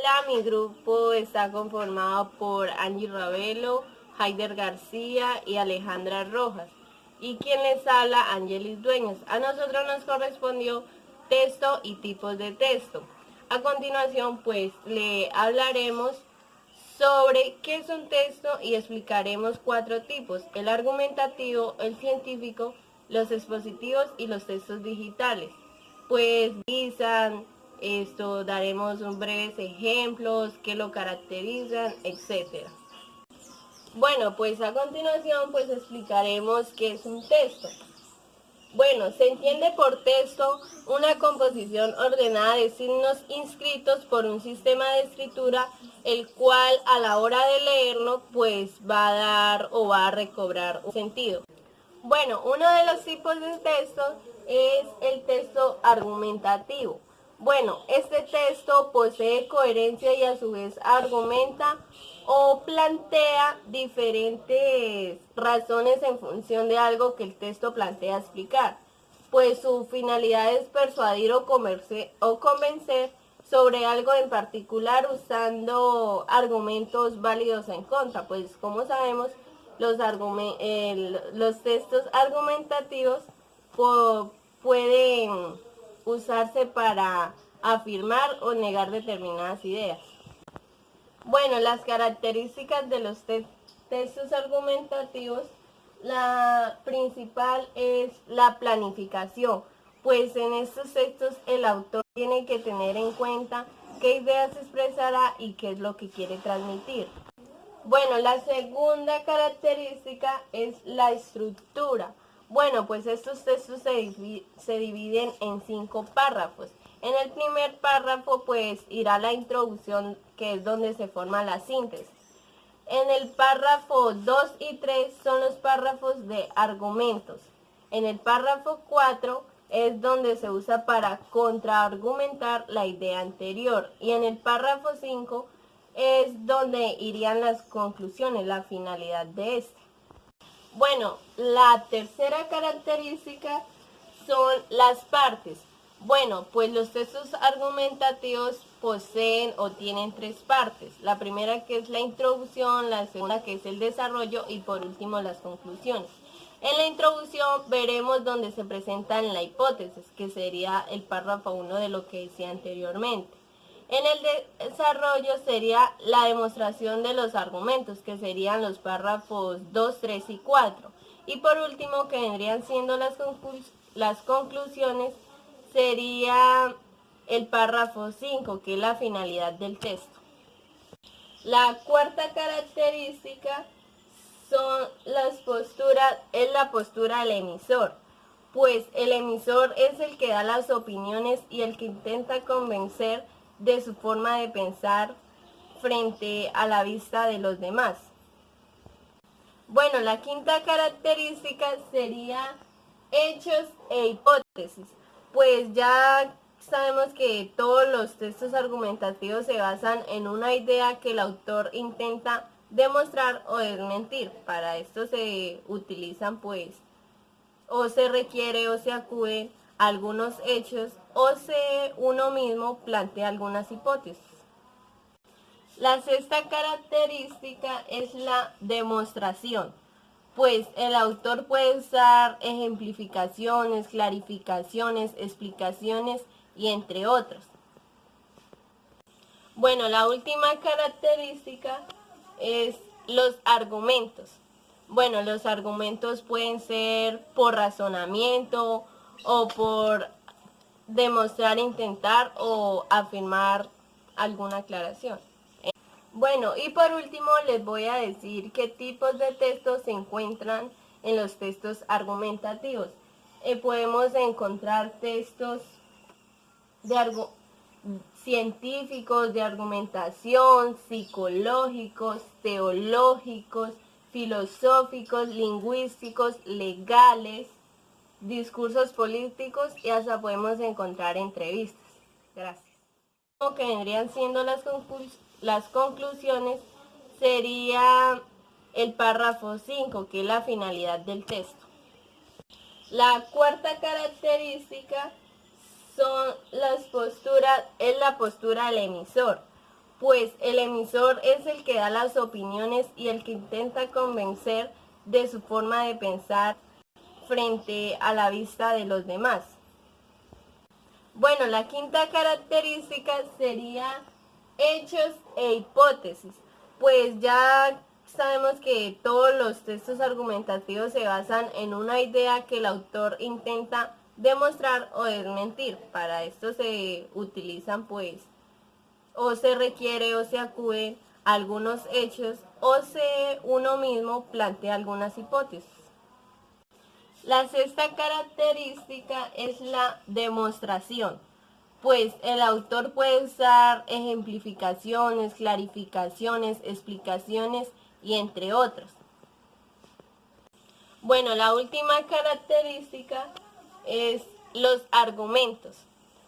Hola, mi grupo está conformado por Angie Ravelo, Haider García y Alejandra Rojas. Y quien les habla, Angelis Dueñas. A nosotros nos correspondió texto y tipos de texto. A continuación, pues, le hablaremos sobre qué es un texto y explicaremos 4 tipos: el argumentativo, el científico, los expositivos y los textos digitales. Pues daremos un breves ejemplos que lo caracterizan, etc. Bueno, pues a continuación pues explicaremos qué es un texto. Bueno, se entiende por texto una composición ordenada de signos inscritos por un sistema de escritura, el cual a la hora de leerlo pues va a dar o va a recobrar un sentido. Bueno, uno de los tipos de texto es el texto argumentativo. Bueno, este texto posee coherencia y a su vez argumenta o plantea diferentes razones en función de algo que el texto plantea explicar, pues su finalidad es persuadir o convencer sobre algo en particular usando argumentos válidos en contra. Pues como sabemos, los textos argumentativos pueden usarse para afirmar o negar determinadas ideas. Bueno, las características de los textos argumentativos, la principal es la planificación, pues en estos textos el autor tiene que tener en cuenta qué ideas expresará y qué es lo que quiere transmitir. Bueno, la segunda característica es la estructura. Bueno, pues estos textos se dividen en 5 párrafos. En el primer párrafo pues irá la introducción, que es donde se forma la síntesis. En el párrafo 2 y 3 son los párrafos de argumentos. En el párrafo 4 es donde se usa para contraargumentar la idea anterior. Y en el párrafo 5 es donde irían las conclusiones, la finalidad de este. Bueno, la tercera característica son las partes. Bueno, pues los textos argumentativos poseen o tienen 3 partes. La primera, que es la introducción, la segunda, que es el desarrollo, y por último las conclusiones. En la introducción veremos donde se presentan la hipótesis, que sería el párrafo 1 de lo que decía anteriormente. En el desarrollo sería la demostración de los argumentos, que serían los párrafos 2, 3 y 4. Y por último, que vendrían siendo las conclusiones, sería el párrafo 5, que es la finalidad del texto. La cuarta característica es la postura del emisor, pues el emisor es el que da las opiniones y el que intenta convencer de su forma de pensar frente a la vista de los demás. Bueno, la quinta característica sería hechos e hipótesis, pues ya sabemos que todos los textos argumentativos se basan en una idea que el autor intenta demostrar o desmentir. Para esto se utilizan pues o se requiere o se acuden a algunos hechos o uno mismo plantea algunas hipótesis. La sexta característica es la demostración, pues el autor puede usar ejemplificaciones, clarificaciones, explicaciones y entre otros. Bueno, la última característica es los argumentos. Bueno, los argumentos pueden ser por razonamiento o por demostrar, intentar o afirmar alguna aclaración. Bueno, y por último les voy a decir qué tipos de textos se encuentran en los textos argumentativos. Podemos encontrar textos científicos, de argumentación, psicológicos, teológicos, filosóficos, lingüísticos, legales, discursos políticos, y hasta podemos encontrar entrevistas. Gracias. Lo que vendrían siendo las conclusiones sería el párrafo 5, que es la finalidad del texto. La cuarta característica es la postura del emisor, pues el emisor es el que da las opiniones y el que intenta convencer de su forma de pensar frente a la vista de los demás. Bueno, la quinta característica sería hechos e hipótesis, pues ya sabemos que todos los textos argumentativos se basan en una idea que el autor intenta demostrar o desmentir. Para esto se utilizan pues o se requiere o se acude a algunos hechos o uno mismo plantea algunas hipótesis. La sexta característica es la demostración, pues el autor puede usar ejemplificaciones, clarificaciones, explicaciones y entre otros. Bueno, la última característica es los argumentos.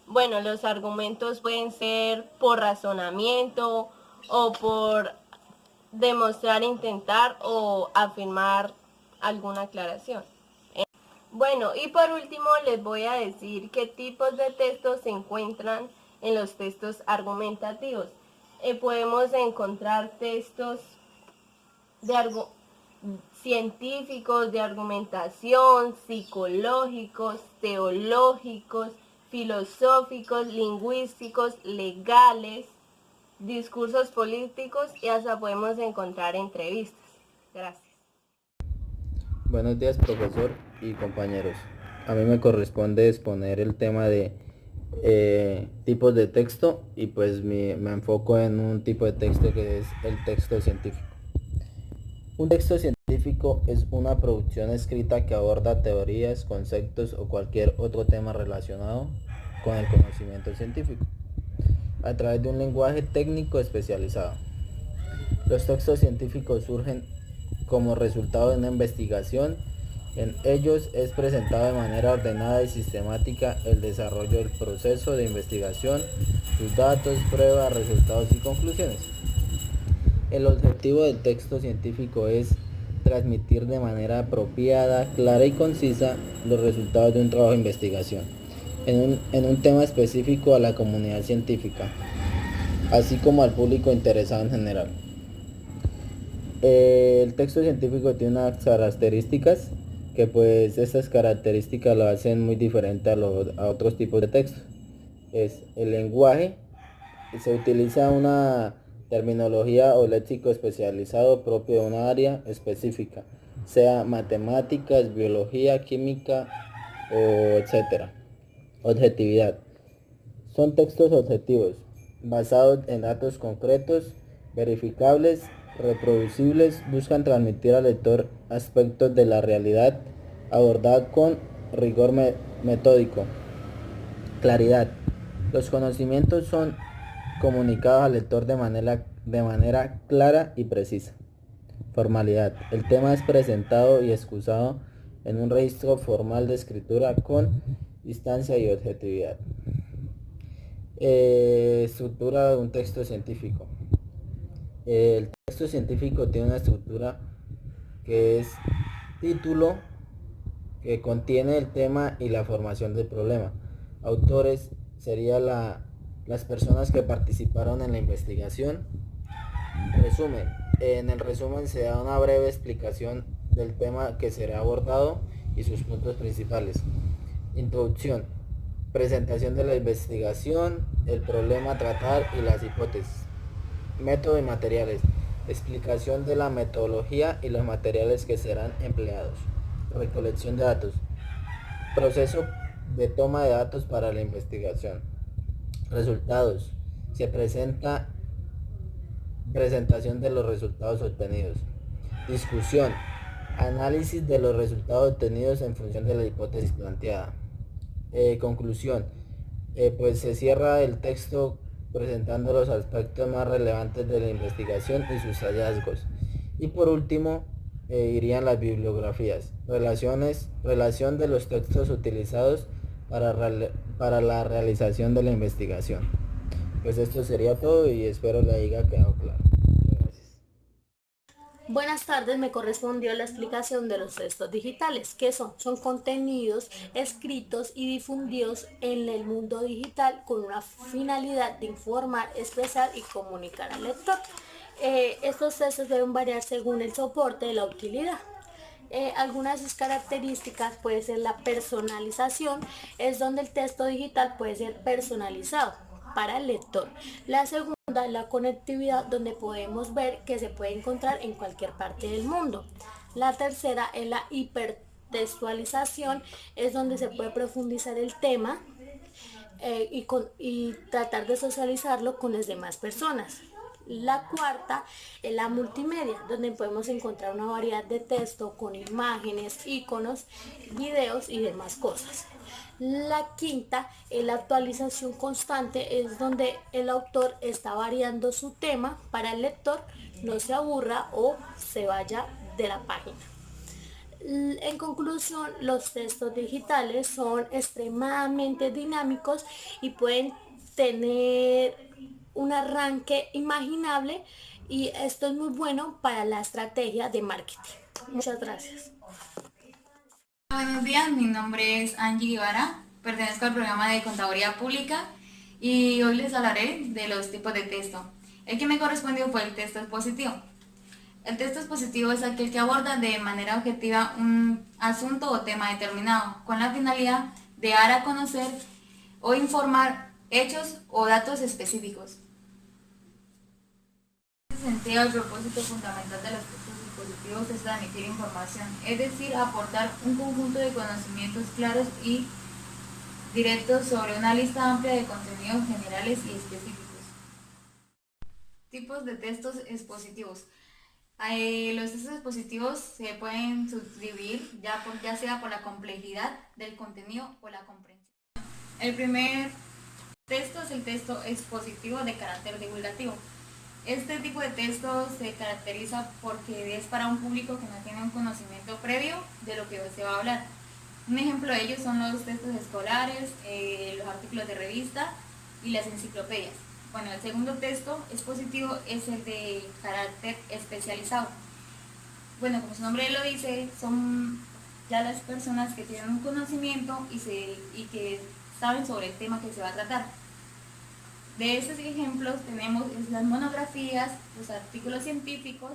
Bueno, los argumentos pueden ser por razonamiento o por demostrar, intentar o afirmar alguna aclaración. Bueno, y por último les voy a decir qué tipos de textos se encuentran en los textos argumentativos. Podemos encontrar textos de científicos, de argumentación, psicológicos, teológicos, filosóficos, lingüísticos, legales, discursos políticos y hasta podemos encontrar entrevistas. Gracias. Buenos días, profesor y compañeros. A mí me corresponde exponer el tema de tipos de texto y pues me enfoco en un tipo de texto que es el texto científico. Un texto científico es una producción escrita que aborda teorías, conceptos o cualquier otro tema relacionado con el conocimiento científico a través de un lenguaje técnico especializado. Los textos científicos surgen como resultado de una investigación. En ellos es presentado de manera ordenada y sistemática el desarrollo del proceso de investigación, sus datos, pruebas, resultados y conclusiones. El objetivo del texto científico es transmitir de manera apropiada, clara y concisa los resultados de un trabajo de investigación en un tema específico a la comunidad científica, así como al público interesado en general. El texto científico tiene unas características que pues estas características lo hacen muy diferente a otros tipos de textos. Es el lenguaje, se utiliza una terminología o léxico especializado propio de una área específica, sea matemáticas, biología, química o etcétera. Objetividad. Son textos objetivos, basados en datos concretos, verificables, reproducibles, buscan transmitir al lector aspectos de la realidad abordada con rigor metódico. Claridad. Los conocimientos son comunicados al lector de manera clara y precisa. Formalidad. El tema es presentado y excusado en un registro formal de escritura con distancia y objetividad. Estructura de un texto científico. El texto científico tiene una estructura que es título, que contiene el tema y la formación del problema. Autores serían las personas que participaron en la investigación. Resumen. En el resumen se da una breve explicación del tema que será abordado y sus puntos principales. Introducción. Presentación de la investigación, el problema a tratar y las hipótesis. Método y materiales. Explicación de la metodología y los materiales que serán empleados. Recolección de datos. Proceso de toma de datos para la investigación. Resultados. Se presenta presentación de los resultados obtenidos. Discusión. Análisis de los resultados obtenidos en función de la hipótesis planteada. Conclusión. Pues se cierra el texto presentando los aspectos más relevantes de la investigación y sus hallazgos. Y por último, irían las bibliografías. Relación de los textos utilizados para la realización de la investigación. Pues esto sería todo y espero le haya quedado claro. Gracias. Buenas tardes, me correspondió la explicación de los textos digitales. ¿Qué son? Son contenidos escritos y difundidos en el mundo digital con una finalidad de informar, expresar y comunicar al lector. Estos textos deben variar según el soporte de la utilidad. Algunas de sus características puede ser la personalización, es donde el texto digital puede ser personalizado para el lector. La segunda, la conectividad, donde podemos ver que se puede encontrar en cualquier parte del mundo. La tercera es la hipertextualización, es donde se puede profundizar el tema y tratar de socializarlo con las demás personas. La cuarta es la multimedia, donde podemos encontrar una variedad de texto con imágenes, iconos, videos y demás cosas. La quinta es la actualización constante, es donde el autor está variando su tema para el lector no se aburra o se vaya de la página. En conclusión, los textos digitales son extremadamente dinámicos y pueden tener un arranque imaginable, y esto es muy bueno para la estrategia de marketing. Muchas gracias. Buenos días, mi nombre es Angie Guevara, pertenezco al programa de Contaduría Pública y hoy les hablaré de los tipos de texto. El que me correspondió fue el texto expositivo. El texto expositivo es aquel que aborda de manera objetiva un asunto o tema determinado, con la finalidad de dar a conocer o informar hechos o datos específicos. En ese sentido, el propósito fundamental de los textos expositivos es transmitir información, es decir, aportar un conjunto de conocimientos claros y directos sobre una lista amplia de contenidos generales y específicos. Tipos de textos expositivos. Los textos expositivos se pueden subdividir ya sea por la complejidad del contenido o la comprensión. El primer texto es el texto expositivo de carácter divulgativo. Este tipo de texto se caracteriza porque es para un público que no tiene un conocimiento previo de lo que se va a hablar. Un ejemplo de ellos son los textos escolares, los artículos de revista y las enciclopedias. Bueno, el segundo texto expositivo es el de carácter especializado. Bueno, como su nombre lo dice, son ya las personas que tienen un conocimiento y que saben sobre el tema que se va a tratar. De estos ejemplos tenemos las monografías, los artículos científicos.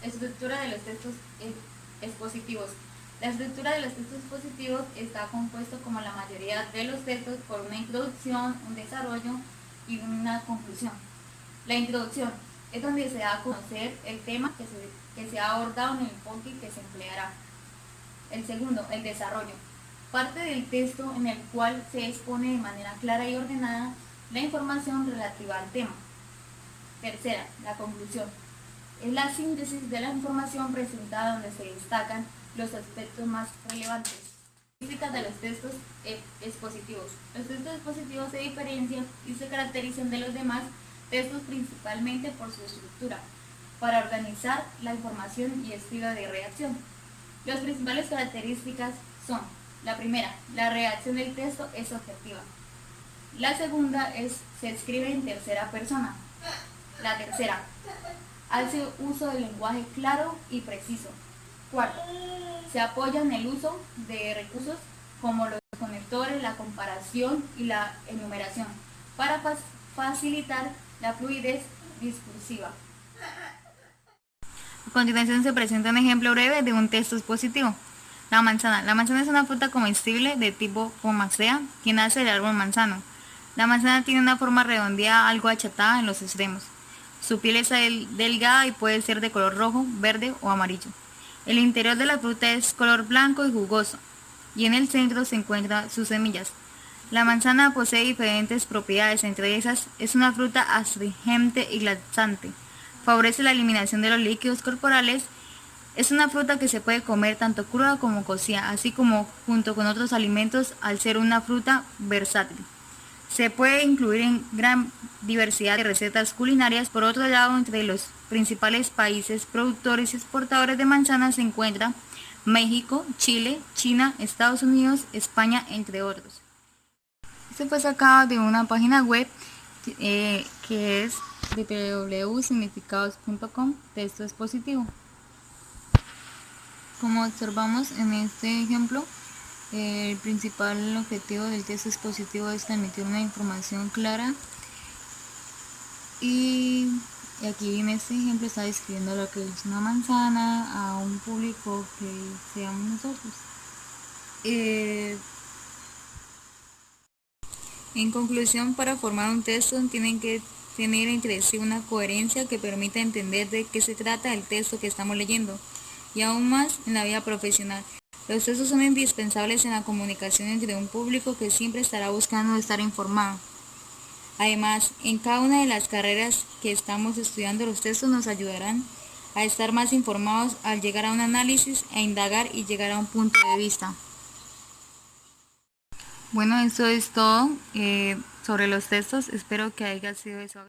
Estructura de los textos expositivos. La estructura de los textos expositivos está compuesto, como la mayoría de los textos, por una introducción, un desarrollo y una conclusión. La introducción es donde se da a conocer el tema que se ha abordado en el enfoque que se empleará. El segundo, el desarrollo. Parte del texto en el cual se expone de manera clara y ordenada la información relativa al tema. Tercera, la conclusión. Es la síntesis de la información presentada, donde se destacan los aspectos más relevantes. Características de los textos expositivos. Los textos expositivos se diferencian y se caracterizan de los demás textos principalmente por su estructura, para organizar la información y estilo de redacción. Las principales características son: la primera, la redacción del texto es objetiva. La segunda se escribe en tercera persona. La tercera, hace uso del lenguaje claro y preciso. Cuarto, se apoya en el uso de recursos como los conectores, la comparación y la enumeración para facilitar la fluidez discursiva. A continuación se presenta un ejemplo breve de un texto expositivo. La manzana. La manzana es una fruta comestible de tipo pomácea que nace del árbol manzano. La manzana tiene una forma redondeada algo achatada en los extremos. Su piel es delgada y puede ser de color rojo, verde o amarillo. El interior de la fruta es color blanco y jugoso, y en el centro se encuentran sus semillas. La manzana posee diferentes propiedades, entre esas es una fruta astringente y laxante. Favorece la eliminación de los líquidos corporales. Es una fruta que se puede comer tanto cruda como cocida, así como junto con otros alimentos, al ser una fruta versátil. Se puede incluir en gran diversidad de recetas culinarias. Por otro lado, entre los principales países productores y exportadores de manzanas se encuentran México, Chile, China, Estados Unidos, España, entre otros. Este fue sacado de una página web que es www.significados.com, texto expositivo. Como observamos en este ejemplo, el principal objetivo del texto expositivo es transmitir una información clara y aquí en este ejemplo está describiendo lo que es una manzana a un público que seamos nosotros. En conclusión, para formar un texto tienen que tener entre sí una coherencia que permita entender de qué se trata el texto que estamos leyendo, y aún más en la vida profesional. Los textos son indispensables en la comunicación entre un público que siempre estará buscando estar informado. Además, en cada una de las carreras que estamos estudiando, los textos nos ayudarán a estar más informados al llegar a un análisis, a indagar y llegar a un punto de vista. Bueno, eso es todo sobre los textos. Espero que haya sido eso.